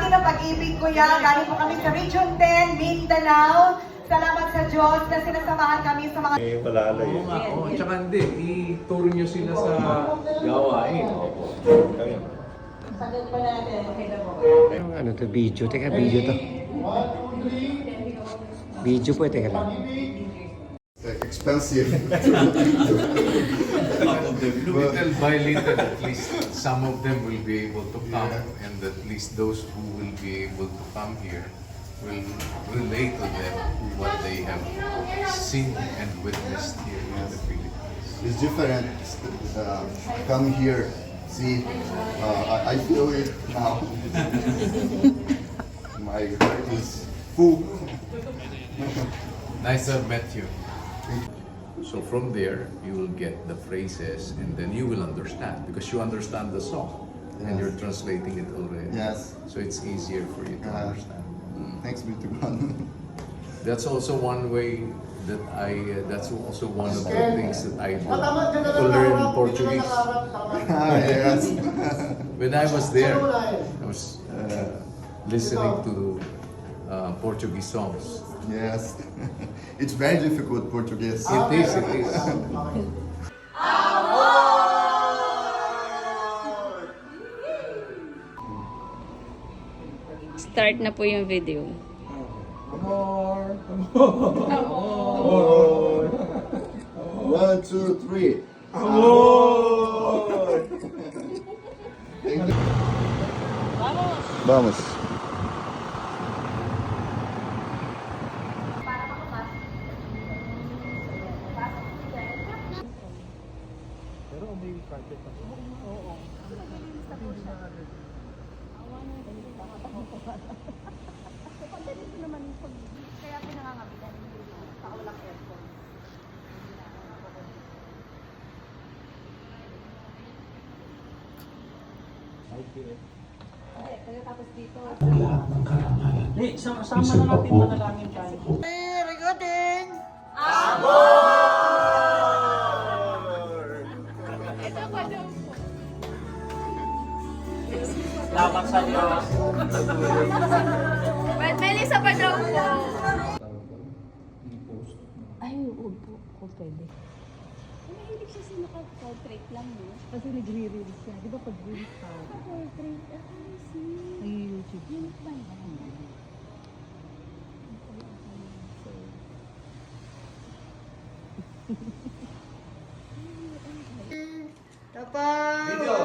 ating pag-ibig, kuya. Galing po kami sa Region 10, Mindanao. Salamat sa Diyos na sinasamahan kami sa mga... Palalay. Oo nga, oo. Tsaka hindi, ituro nyo sila sa gawain. Sagot pa natin. Ano to, video? Teka, video to. Video po, teka lang. Expensive. Little by little, at least some of them will be able to come, and at least those who will be able to come here will relate to them what they have seen and witnessed here in the Philippines. It's different. Come here, see. I feel it now. My heart is full. Nice to have met you. So from there, you will get the phrases, and then you will understand because you understand the song, and you're translating it already. Yes. So it's easier for you to understand. Thanks be to God. That's also one way that that's also one of the things that I do to learn Portuguese. Yes. When I was there, I was listening to Portuguese songs. Yes. It's very difficult Portuguese. It is, it is. Start na po yung video. Amor. 1, 2, 3. Amor. Vamos. Kaya pinangangabilan sa ulang aircon. Kaya tapos dito. Sama na natin manalangin tayo. Salamat sa Diyos. Melissa pa daw po. Ay, oo po. Kung pwede. Mahilig siya sa naka-portrait lang, no? Kasi nagre-reel siya. Di ba pag-reel ka? Portrait, I see. Nag-YouTube. Yun ba yan?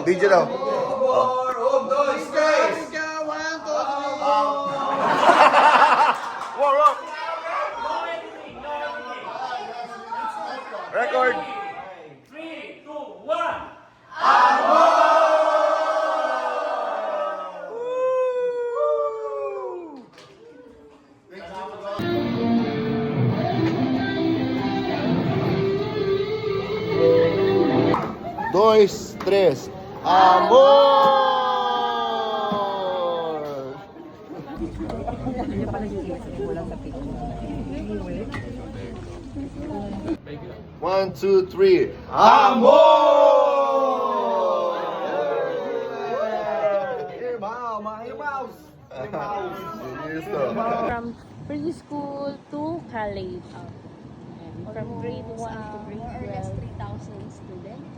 Video daw. Record! 3, 2, 1. Dois, três. Amor! One, two, three. Amor! From preschool to college. And from grade 1 to grade 12. 3,000 students.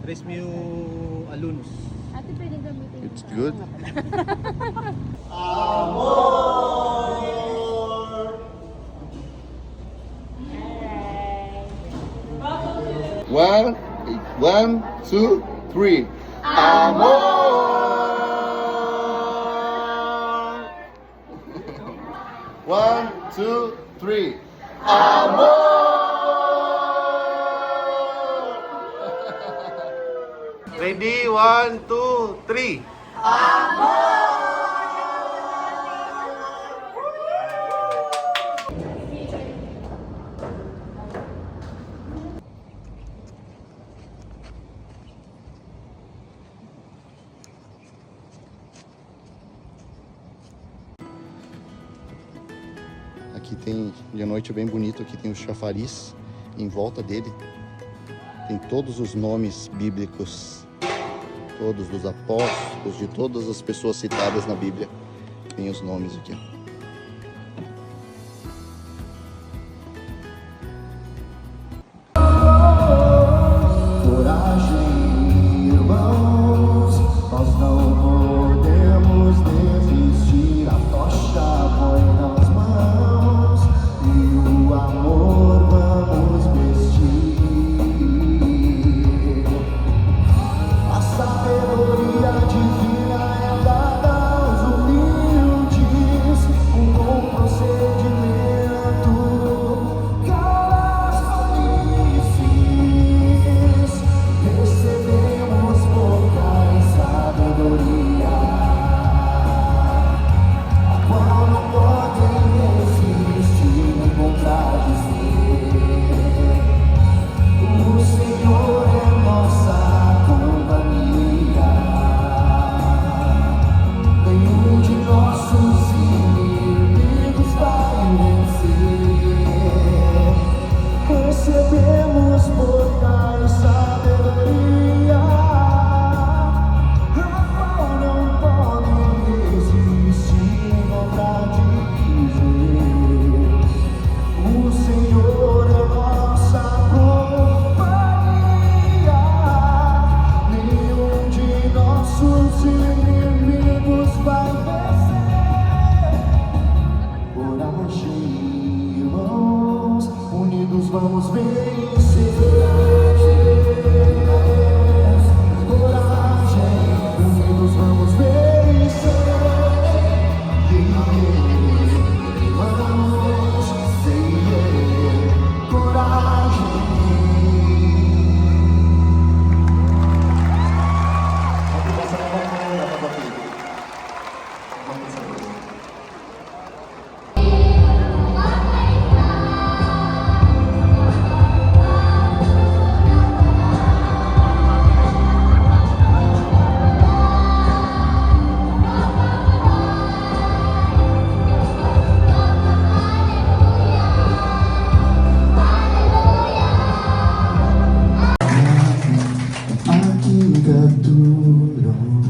Tres mil alunos. Ate, pwedeng gamitin It's good. One, two, three. Amor! One, two, three. Amor! Ready? 1, 2, 3. Aqui tem, de noite é bem bonito, aqui tem o chafariz em volta dele. Tem todos os nomes bíblicos. todos, dos apóstolos, de todas as pessoas citadas na Bíblia. Tem os nomes aqui. Coragem, irmãos, nós não podemos desistir. A tocha põe nas mãos e o amor vamos vestir. A sabedoria divina é dada aos humildes, um bom procedimento calas planícies. Recebemos pouca sabedoria, a qual não podem resistir nem contradizer. O Senhor é nossa companhia, nenhum de nossos inimigos vai vencer. Recebemos portais sabedoria, a qual não podem resistir nem contradizer. O Senhor é nossa companhia, nenhum de nossos inimigos vai vencer. Coragem, irmãos, unidos vamos vencer. Coragem, unidos vamos vencer. Irmãos, coragem. Aking katulong,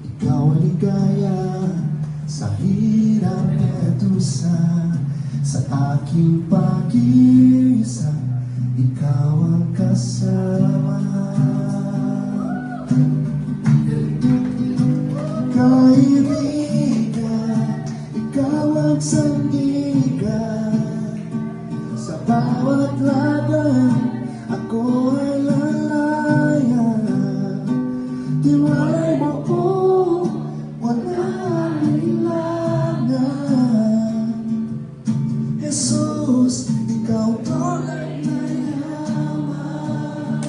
ikaw ang ligaya sa hirap at dusa. Sa aking pag-iisa, ikaw ang kasama. Kaibigan, ikaw ang sandigan. Sa bawat laban, ako ay lalaya. Tiwalay mo ko, walang ilangan. Jesus, ikaw tunay na yaman.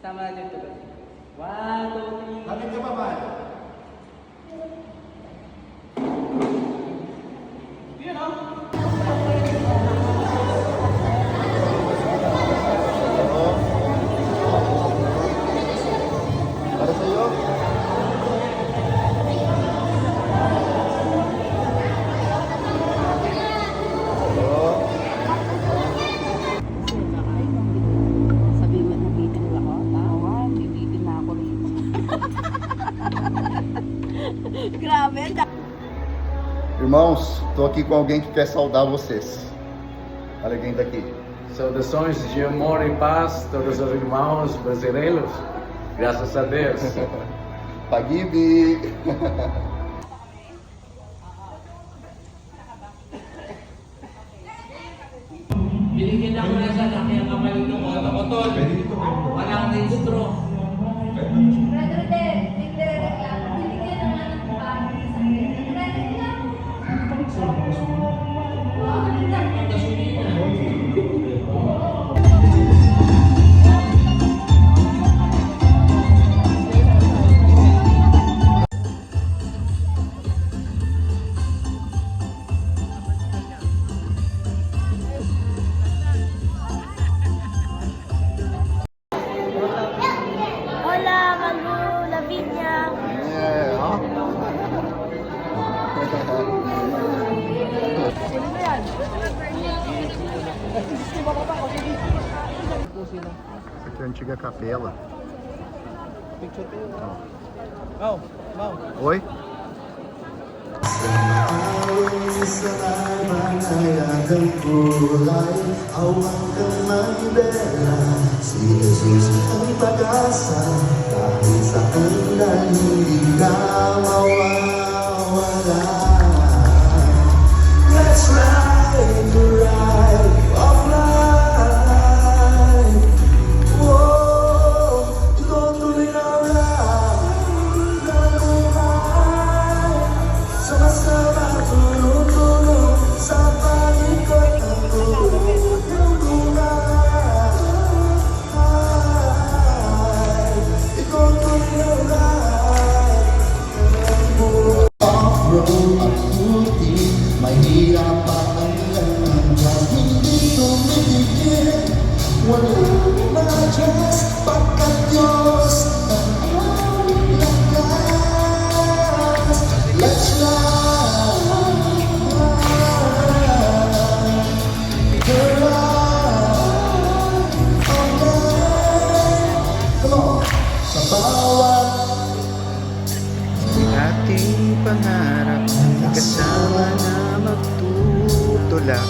Tama na dito. 1, 2, 3. Hamid ka pa ba? Yun o. Para sa'yo. Sabi mo, nabitin ako. Tawa, bibitin na ako rito. Grabe. Irmãos, estou aqui com alguém que quer saudar vocês. Olha quem está aqui. Saudações de amor e paz, todos os irmãos brasileiros. Graças a Deus. Pagib! Binigyan ako na sa laki ang kapalit ng otokotol. Walang registro. Hola, Malu, Lavinia. Ito yung Chiga Capela. Wow, wow. Oi? Let's ride the ride of life. Whoa, ikaw tuloy na ride. Sama-sama tulong-tulong sa palikod ng ikaw tuloy na ride. Off-road at puti, mahirap ang landas, hindi tumitigil. Wala na Diyos, pagkat Diyos ang aming lakas. Let's ride the ride of life. Come on, sa bawat Ating pangarap, kasama na magtutulak.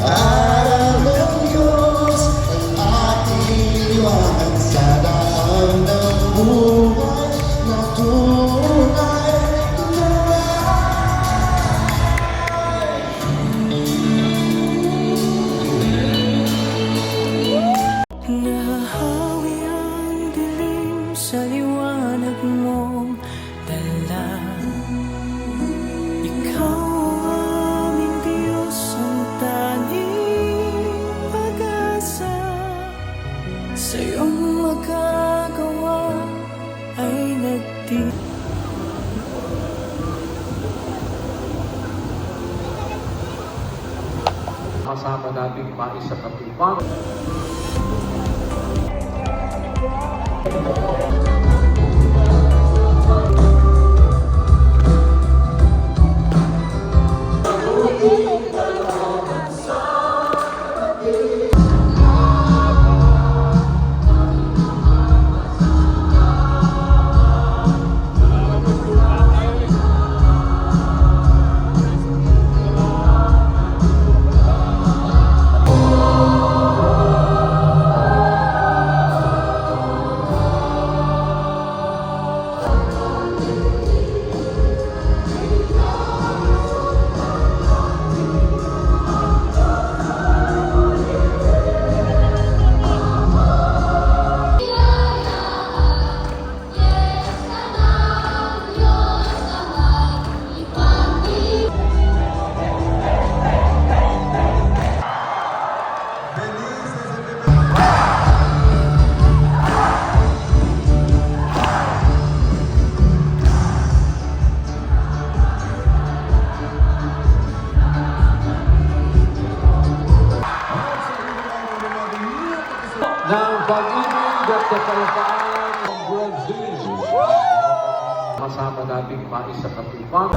aral ng Diyos ang ating liwanag sa daan ng buhay na tunay. Nahahawi ang dilim sa liwanag mong dala. Ikaw ang aming Diyos, ang tanging pag-asa. Sa iyong magagawa ay Kasama natin pa isa katupang. ng pag-ibig at kapayapaan ng Brazil. Kasama natin pa isa katupang.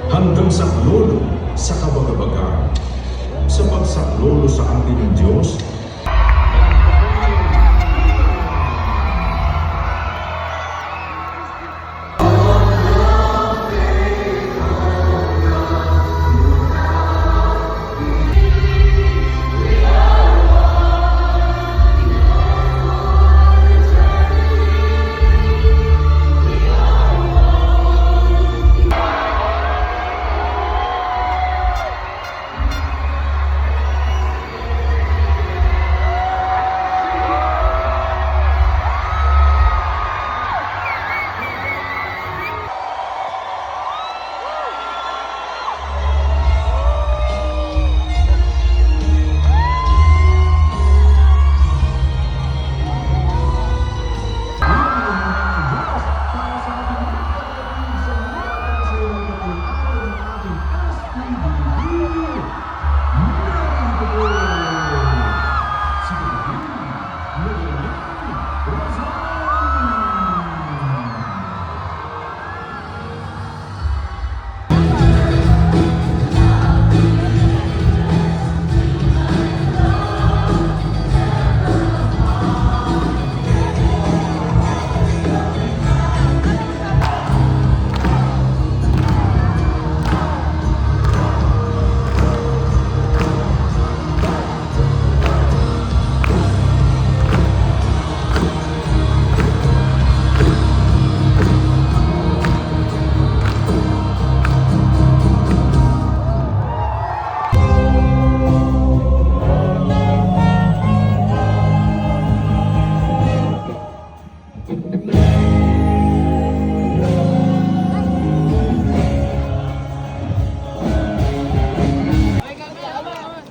Handang saklolo sa kabagabagan, sa pagsaklolo sa atin ng Diyos,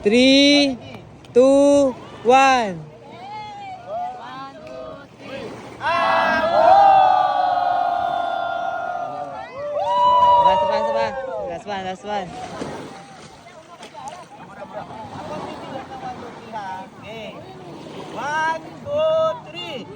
Three, two, one. Last one. Okay. 1, 2, 3.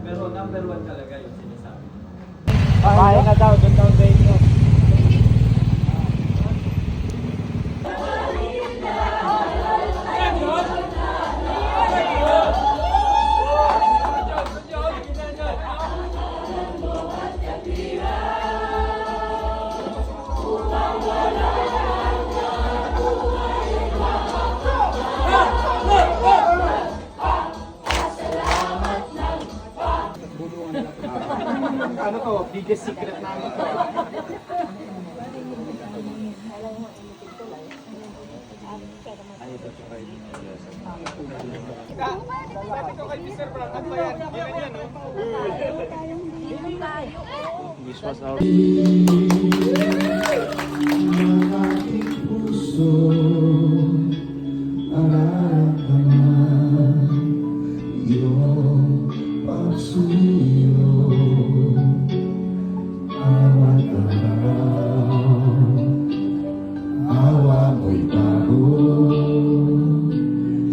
Pero number 1 talaga yung sinasabi. Kaya na daw, doon daw sa inyo. Ano to? Biggest secret namin to. Sabi ko kay Mr. Frank, ano ba yan? Yan yan, no? Ang aking puso nararamdaman iyong pagsuyo. Bawat araw, awa mo'y bago.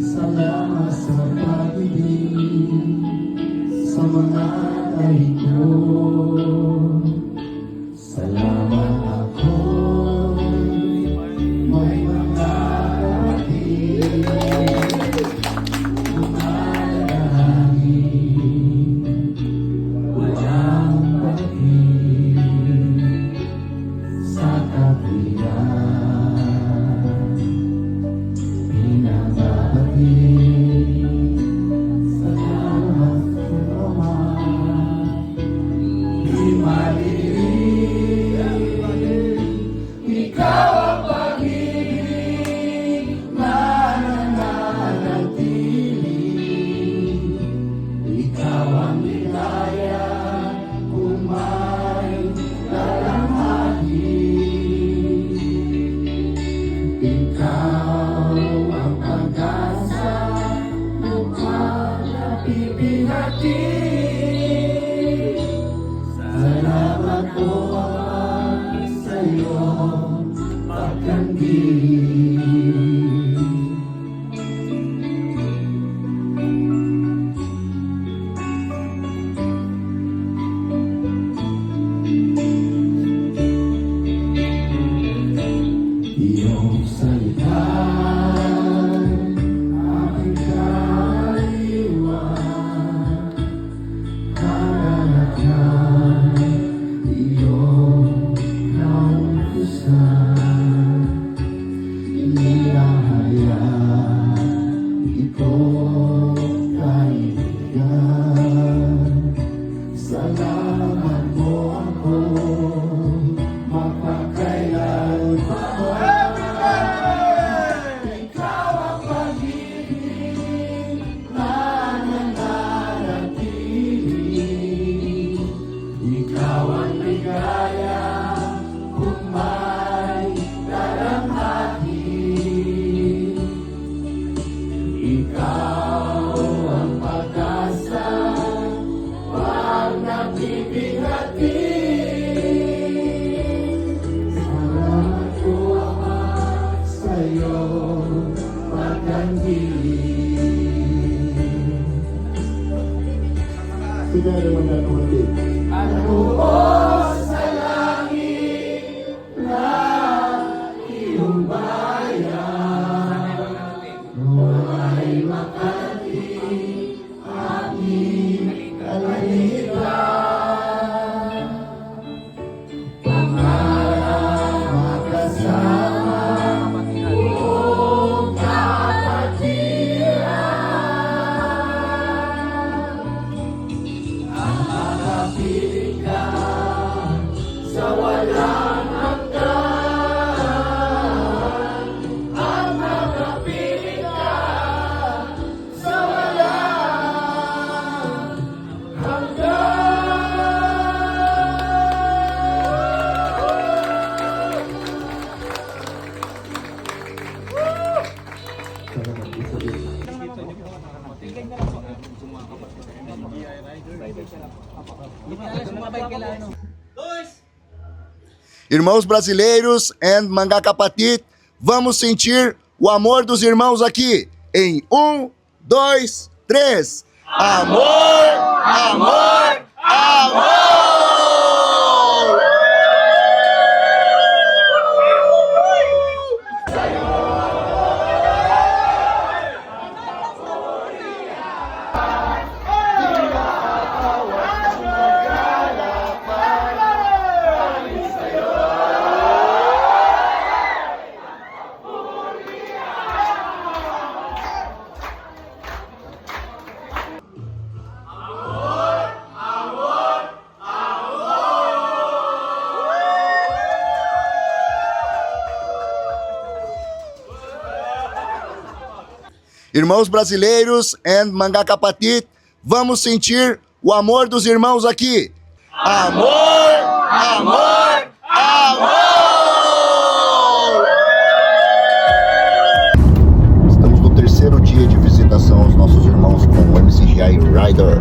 Salamat sa pag-ibig sa mga tahi ko. Salamat ako, may mga kapatid, lumalangin, walang pag-ibig sa kapiyan, pinangabatid. Salamat sa Ama, di maliliit, ikaw ang pag-ibig na nananatili. Ikaw ang ligaya kung may dalamhati. Ikaw ang pag-asa upang napipihati. Salamat po sa iyong pagkandiling. Iyong salita aking kaiwan, karanasan iyong kautusan. Inihayag ito kaibigan. Salamat mo ako mapakailan pa. Ikaw ang pag-ibig na nananatili. Ikaw ang ligaya kung may dalamhati. Ikaw ang pag-asa pag nagbibigati. Salamat po Ama sa iyong pagkandiling. Sige naman na kumati. Ano po sa langit na iyong bayan, nawa'y makati aking kalalitan. Pangarap magkasama buong kapatiran. Ang makapiling ka sa walang hanggan. Ang makapiling ka sa walang hanggan. Irmãos brasileiros e mga kapatid, vamos sentir o amor dos irmãos aqui. Em 1, 2, 3. Amor, amor, amor! Irmãos brasileiros e mga kapatid, vamos sentir o amor dos irmãos aqui. Amor, amor, amor! Estamos no terceiro dia de visitação aos nossos irmãos com o MCGI Rider.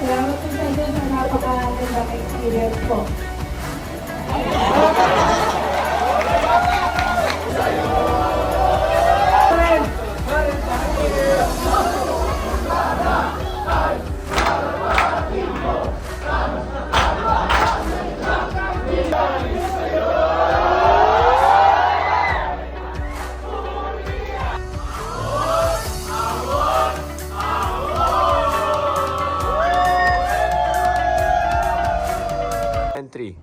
Salamat po sa inyo sa napaka-gandang experience po. Entry.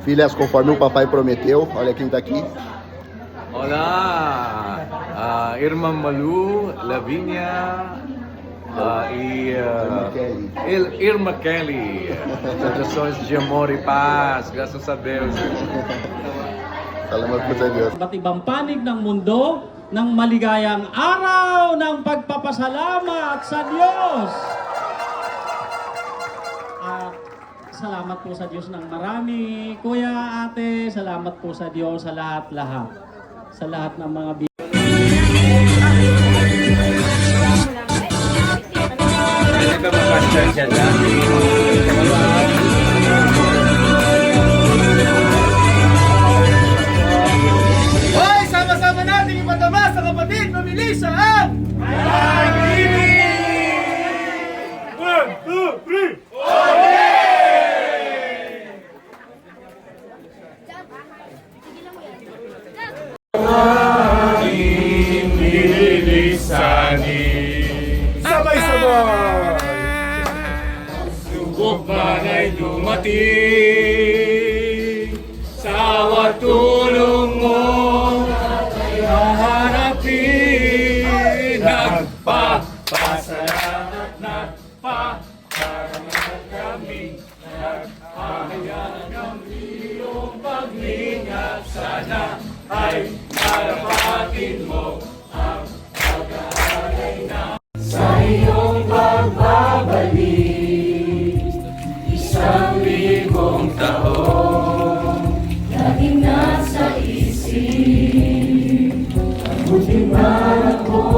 Filhas, conforme o papai prometeu, olha quem tá aqui. Hola, Irma Malu, Lavinia, Irma Kelly. Saudações de amor e paz, graças a Deus. Salamat po sa Diyos. Iba't ibang panig ng mundo ng maligayang araw ng pagpapasalamat sa Diyos. At salamat po sa Diyos ng marami. Kuya, ate, salamat po sa Diyos sa lahat-lahat. Sa lahat ng mga Hoy, sama-sama natin ipadama sa kapatid, mamili saan? One, two, three. Sabay-sabay! Subok man ay dumating, sa watulong mo haharapin. Nagpapasalamat na pasalamat kami, nagpahayag ng iyong pag-ingat. Sana ay marapatin mo ang pag-aalay na sa iyong pagbabalik. Isang libong taon laging nasa isip ang muling panahon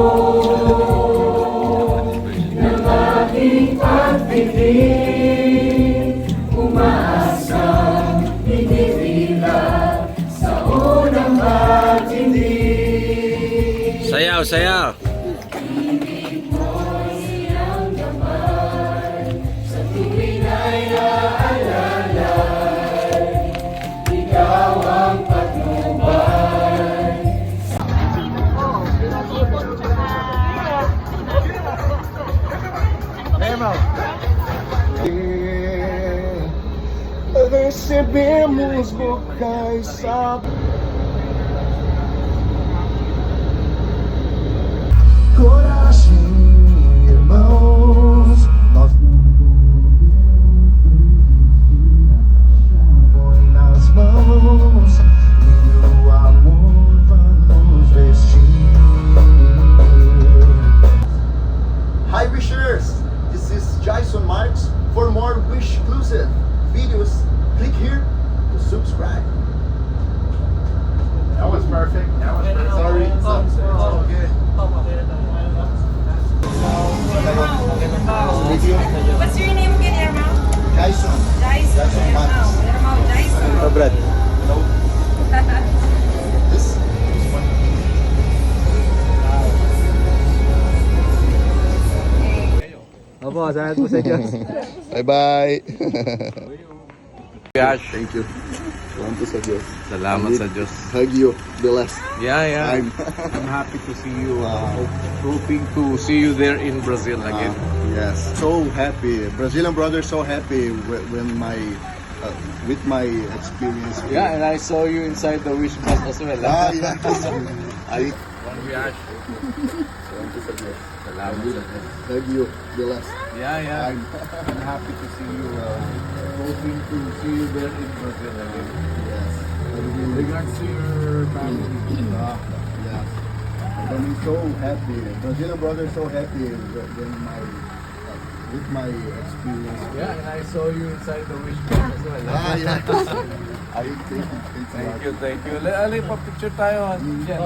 ng ating pagpipig. Umaasa, hinihila sa unang pagtindig. Sayaw, sayaw! Recebemos vocais sa coragem, irmãos. Nós põe nas mãos e o amor vamos vestir. Hi wishers, this is Jason Marks. For more wish exclusive videos, click here to subscribe. Opo, salamat po sa Diyos. Bye-bye. Yash, Thank you. Salamat po sa Diyos. salamat sa Diyos. Hug you. Bless. Yeah. I'm I'm happy to see you. Hoping to see you there in Brazil again. yes, so happy. Brazilian brothers so happy when my with my experience. Yeah, and I saw you inside the wish bus as well. Yeah. One Yash. Salamat sa Diyos. Hug you. Bless. Yeah. I'm happy to see you. Hoping to see you there in Brazil again. Yes. Regards to your family. Yes. I'm so happy. Brazilian brothers so happy when my with my experience. Yeah, and I saw you inside the wish bus as well. Yeah. I thank you. Thank you. Alay, pa-picture tayo. Jen.